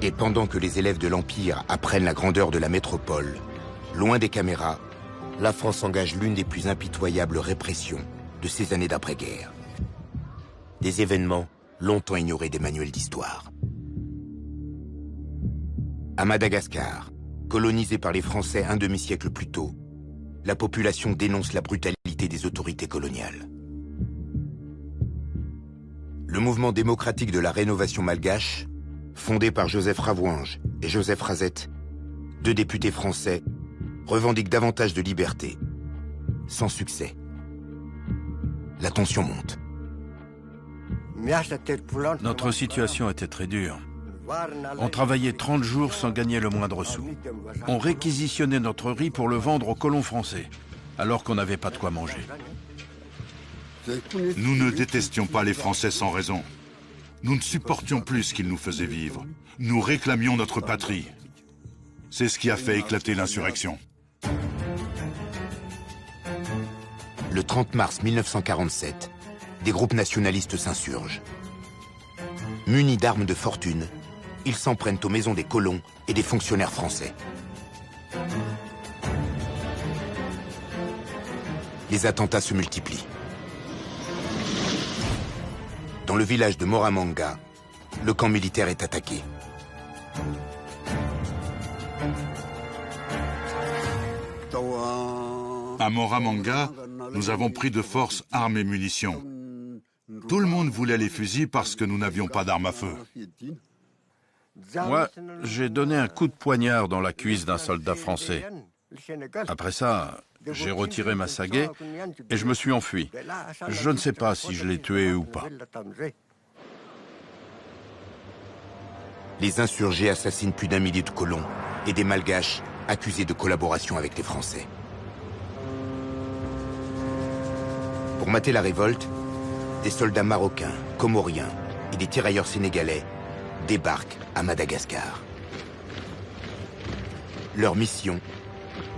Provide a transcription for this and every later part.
Et pendant que les élèves de l'Empire apprennent la grandeur de la métropole, loin des caméras, la France engage l'une des plus impitoyables répressions de ces années d'après-guerre. Des événements longtemps ignorés des manuels d'histoire. À Madagascar, colonisée par les Français un demi-siècle plus tôt, la population dénonce la brutalité des autorités coloniales. Le mouvement démocratique de la rénovation malgache, fondé par Joseph Ravouange et Joseph Razet, deux députés français, revendique davantage de liberté. Sans succès. La tension monte. Notre situation était très dure. On travaillait 30 jours sans gagner le moindre sou. On réquisitionnait notre riz pour le vendre aux colons français, alors qu'on n'avait pas de quoi manger. Nous ne détestions pas les Français sans raison. Nous ne supportions plus ce qu'ils nous faisaient vivre. Nous réclamions notre patrie. C'est ce qui a fait éclater l'insurrection. Le 30 mars 1947, des groupes nationalistes s'insurgent. Munis d'armes de fortune, ils s'en prennent aux maisons des colons et des fonctionnaires français. Les attentats se multiplient. Dans le village de Moramanga, le camp militaire est attaqué. À Moramanga, nous avons pris de force armes et munitions. Tout le monde voulait les fusils parce que nous n'avions pas d'armes à feu. Moi, j'ai donné un coup de poignard dans la cuisse d'un soldat français. Après ça, j'ai retiré ma sagaie et je me suis enfui. Je ne sais pas si je l'ai tué ou pas. Les insurgés assassinent plus d'1 millier de colons et des malgaches accusés de collaboration avec les Français. Pour mater la révolte, des soldats marocains, comoriens et des tirailleurs sénégalais débarquent à Madagascar. Leur mission,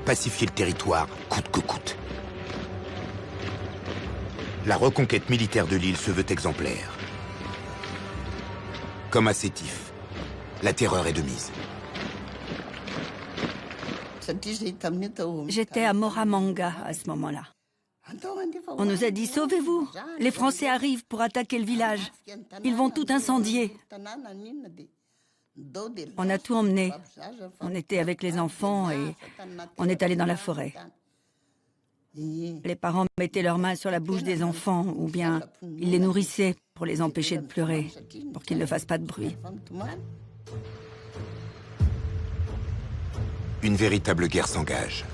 pacifier le territoire coûte que coûte. La reconquête militaire de l'île se veut exemplaire. Comme à Sétif, la terreur est de mise. J'étais à Moramanga à ce moment-là. On nous a dit « Sauvez-vous, les Français arrivent pour attaquer le village. Ils vont tout incendier. » On a tout emmené. On était avec les enfants et on est allé dans la forêt. Les parents mettaient leurs mains sur la bouche des enfants ou bien ils les nourrissaient pour les empêcher de pleurer, pour qu'ils ne fassent pas de bruit. Une véritable guerre s'engage.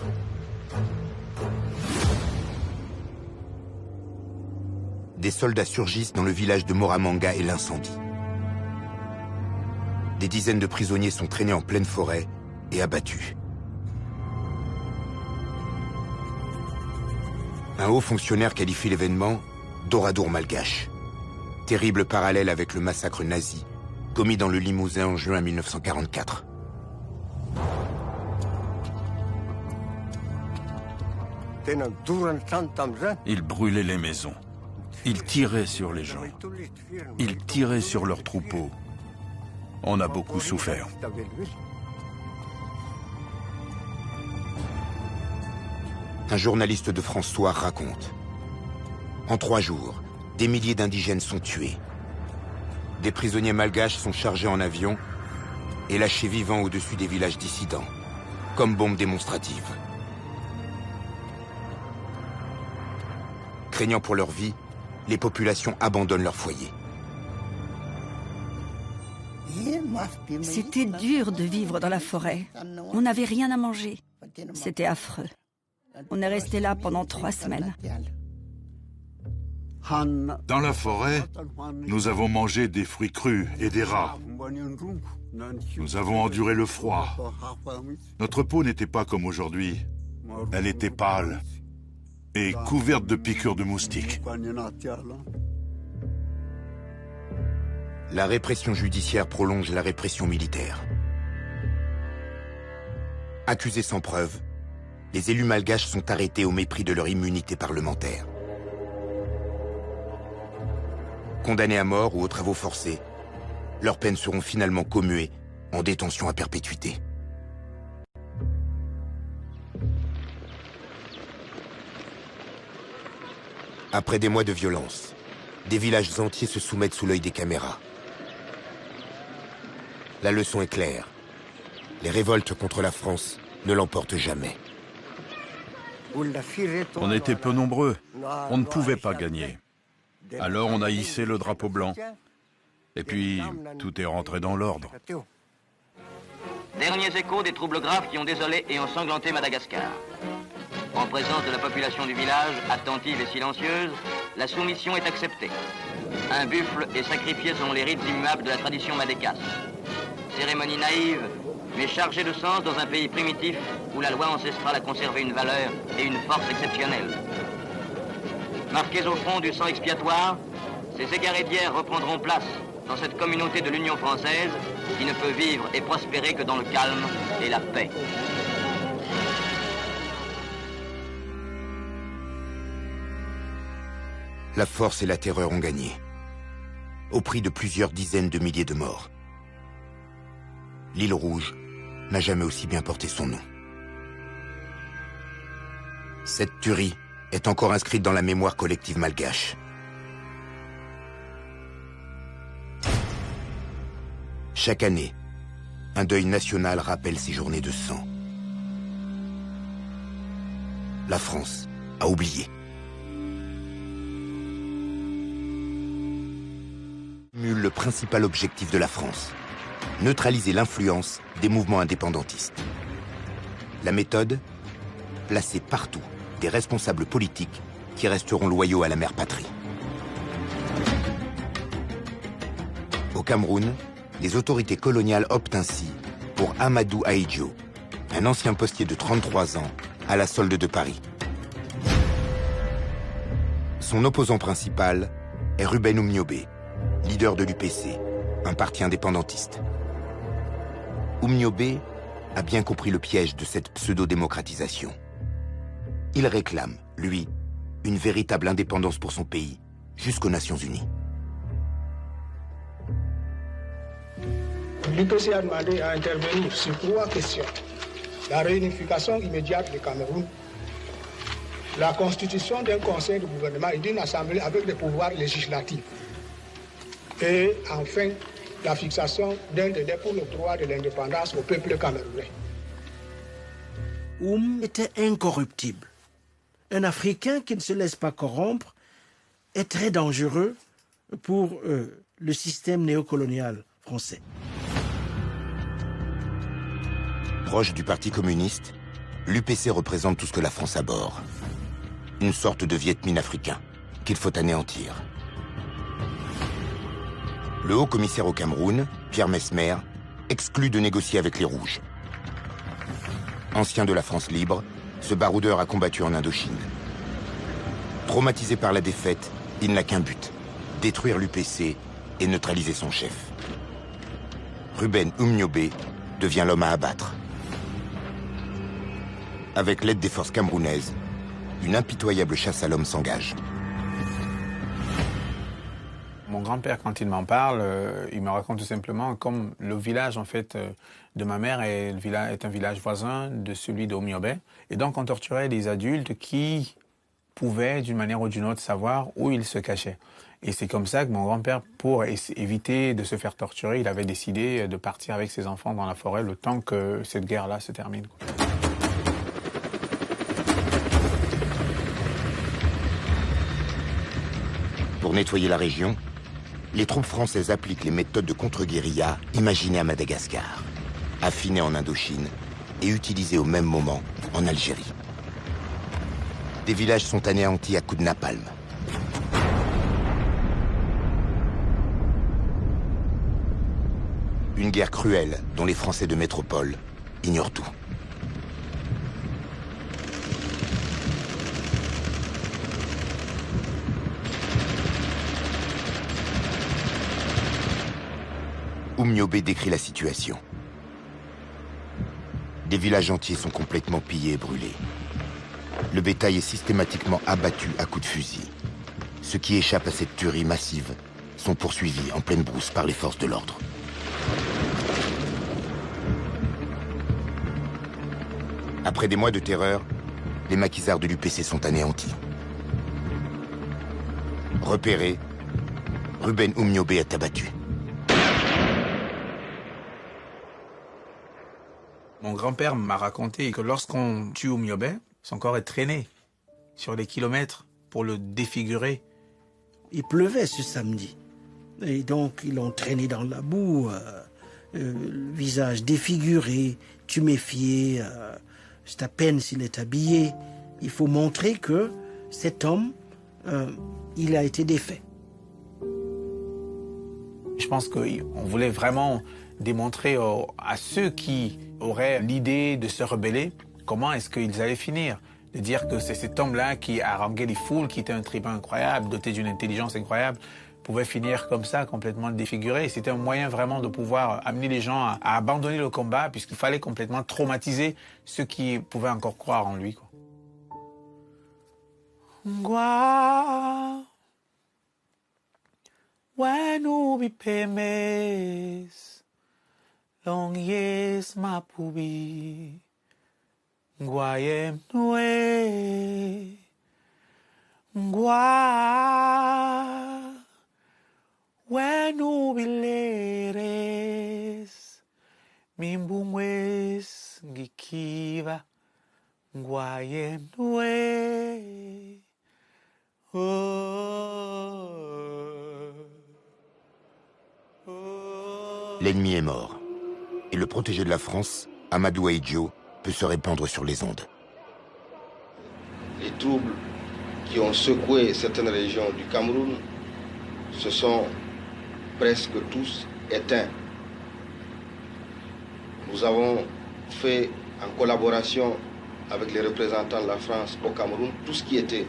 Des soldats surgissent dans le village de Moramanga et l'incendie. Des dizaines de prisonniers sont traînés en pleine forêt et abattus. Un haut fonctionnaire qualifie l'événement d'Oradour malgache. Terrible parallèle avec le massacre nazi commis dans le Limousin en juin 1944. Ils brûlaient les maisons. Ils tiraient sur les gens. Ils tiraient sur leurs troupeaux. On a beaucoup souffert. Un journaliste de France Soir raconte. En 3 jours, des milliers d'indigènes sont tués. Des prisonniers malgaches sont chargés en avion et lâchés vivants au-dessus des villages dissidents, comme bombes démonstratives. Craignant pour leur vie, les populations abandonnent leur foyer. C'était dur de vivre dans la forêt. On n'avait rien à manger. C'était affreux. On est resté là pendant 3 semaines. Dans la forêt, nous avons mangé des fruits crus et des rats. Nous avons enduré le froid. Notre peau n'était pas comme aujourd'hui. Elle était pâle et couverte de piqûres de moustiques. La répression judiciaire prolonge la répression militaire. Accusés sans preuve, les élus malgaches sont arrêtés au mépris de leur immunité parlementaire. Condamnés à mort ou aux travaux forcés, leurs peines seront finalement commuées en détention à perpétuité. Après des mois de violence, des villages entiers se soumettent sous l'œil des caméras. La leçon est claire. Les révoltes contre la France ne l'emportent jamais. On était peu nombreux. On ne pouvait pas gagner. Alors on a hissé le drapeau blanc. Et puis, tout est rentré dans l'ordre. Derniers échos des troubles graves qui ont désolé et ensanglanté Madagascar. En présence de la population du village, attentive et silencieuse, la soumission est acceptée. Un buffle est sacrifié selon les rites immuables de la tradition madécasse. Cérémonie naïve, mais chargée de sens dans un pays primitif où la loi ancestrale a conservé une valeur et une force exceptionnelles. Marqués au front du sang expiatoire, ces égarés d'hier reprendront place dans cette communauté de l'Union française qui ne peut vivre et prospérer que dans le calme et la paix. La force et la terreur ont gagné, au prix de plusieurs dizaines de milliers de morts. L'île Rouge n'a jamais aussi bien porté son nom. Cette tuerie est encore inscrite dans la mémoire collective malgache. Chaque année, un deuil national rappelle ces journées de sang. La France a oublié. Le principal objectif de la France, neutraliser l'influence des mouvements indépendantistes. La méthode, placer partout des responsables politiques qui resteront loyaux à la mère patrie. Au Cameroun, les autorités coloniales optent ainsi pour Amadou Ahidjo, un ancien postier de 33 ans à la solde de Paris. Son opposant principal est Ruben Oumniobé, leader de l'UPC, un parti indépendantiste. Oumniobé a bien compris le piège de cette pseudo-démocratisation. Il réclame, lui, une véritable indépendance pour son pays, jusqu'aux Nations Unies. L'UPC a demandé à intervenir sur 3 questions. La réunification immédiate du Cameroun, la constitution d'un conseil de gouvernement et d'une assemblée avec des pouvoirs législatifs. Et enfin, la fixation d'un délai pour le droit de l'indépendance au peuple camerounais. Était incorruptible. Un Africain qui ne se laisse pas corrompre est très dangereux pour le système néocolonial français. Proche du Parti communiste, l'UPC représente tout ce que la France abhorre. Une sorte de Viet Minh africain qu'il faut anéantir. Le haut commissaire au Cameroun, Pierre Messmer, exclut de négocier avec les Rouges. Ancien de la France libre, ce baroudeur a combattu en Indochine. Traumatisé par la défaite, il n'a qu'un but, détruire l'UPC et neutraliser son chef. Ruben Oumniobé devient l'homme à abattre. Avec l'aide des forces camerounaises, une impitoyable chasse à l'homme s'engage. Mon grand-père, quand il m'en parle, il me raconte tout simplement comme le village en fait de ma mère est un village voisin de celui d'Oumniobé. Et donc on torturait des adultes qui pouvaient d'une manière ou d'une autre savoir où ils se cachaient. Et c'est comme ça que mon grand-père, pour éviter de se faire torturer, il avait décidé de partir avec ses enfants dans la forêt le temps que cette guerre-là se termine. Pour nettoyer la région, les troupes françaises appliquent les méthodes de contre-guérilla imaginées à Madagascar, affinées en Indochine et utilisées au même moment en Algérie. Des villages sont anéantis à coups de napalm. Une guerre cruelle dont les Français de métropole ignorent tout. Oumniobé décrit la situation. Des villages entiers sont complètement pillés et brûlés. Le bétail est systématiquement abattu à coups de fusil. Ceux qui échappent à cette tuerie massive sont poursuivis en pleine brousse par les forces de l'ordre. Après des mois de terreur, les maquisards de l'UPC sont anéantis. Repéré, Ruben Oumniobé est abattu. Mon grand-père m'a raconté que lorsqu'on tue Oumniobé, son corps est traîné sur des kilomètres pour le défigurer. Il pleuvait ce samedi. Et donc, ils l'ont traîné dans la boue, le visage défiguré, tuméfié. C'est à peine s'il est habillé. Il faut montrer que cet homme, il a été défait. Je pense qu'on voulait vraiment démontrer à ceux qui auraient l'idée de se rebeller comment est-ce qu'ils allaient finir. De dire que c'est cet homme-là qui haranguait les foules, qui était un tribun incroyable, doté d'une intelligence incroyable, pouvait finir comme ça, complètement défiguré. C'était un moyen vraiment de pouvoir amener les gens à abandonner le combat, puisqu'il fallait complètement traumatiser ceux qui pouvaient encore croire en lui, quoi. Ngwa, wenu bipemes, long yes mapubi, ngwayem nue, ngwa, wenu bileres, mimbungwes ngikiva, ngwayem nue. L'ennemi est mort. Et le protégé de la France, Amadou Ahidjo, peut se répandre sur les ondes. Les troubles qui ont secoué certaines régions du Cameroun se sont presque tous éteints. Nous avons fait, en collaboration avec les représentants de la France au Cameroun, tout ce qui était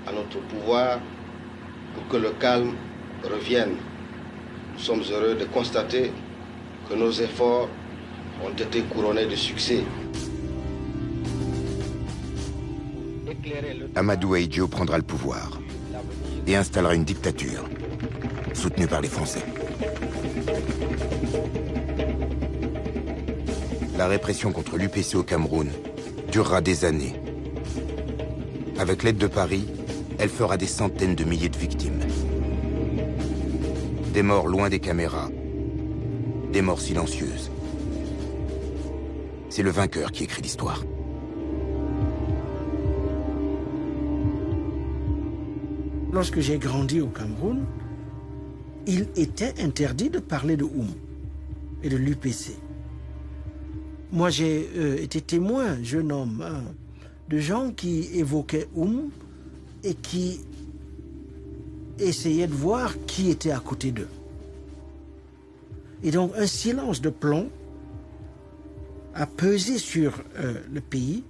à notre pouvoir pour que le calme revienne. Nous sommes heureux de constater que nos efforts ont été couronnés de succès. Amadou Ahidjo prendra le pouvoir et installera une dictature soutenue par les Français. La répression contre l'UPC au Cameroun durera des années. Avec l'aide de Paris, elle fera des centaines de milliers de victimes. Des morts loin des caméras, des morts silencieuses. C'est le vainqueur qui écrit l'histoire. Lorsque j'ai grandi au Cameroun, il était interdit de parler de Oum et de l'UPC. Moi, j'ai été témoin, jeune homme, de gens qui évoquaient Oum et qui essayaient de voir qui était à côté d'eux. Et donc, un silence de plomb a pesé sur le pays.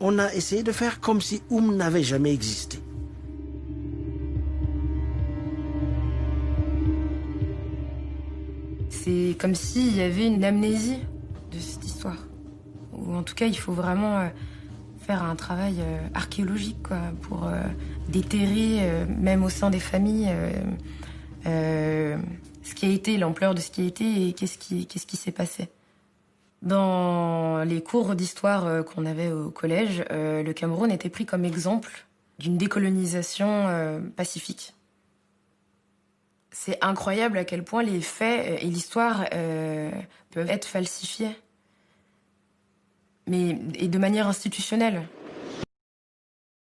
On a essayé de faire comme si Oum n'avait jamais existé. C'est comme s'il y avait une amnésie de cette histoire. Ou en tout cas, il faut vraiment faire un travail archéologique quoi, pour déterrer, même au sein des familles, ce qui a été, l'ampleur de ce qui a été et qu'est-ce qui s'est passé. Dans les cours d'histoire qu'on avait au collège, le Cameroun était pris comme exemple d'une décolonisation pacifique. C'est incroyable à quel point les faits et l'histoire peuvent être falsifiés. Et de manière institutionnelle.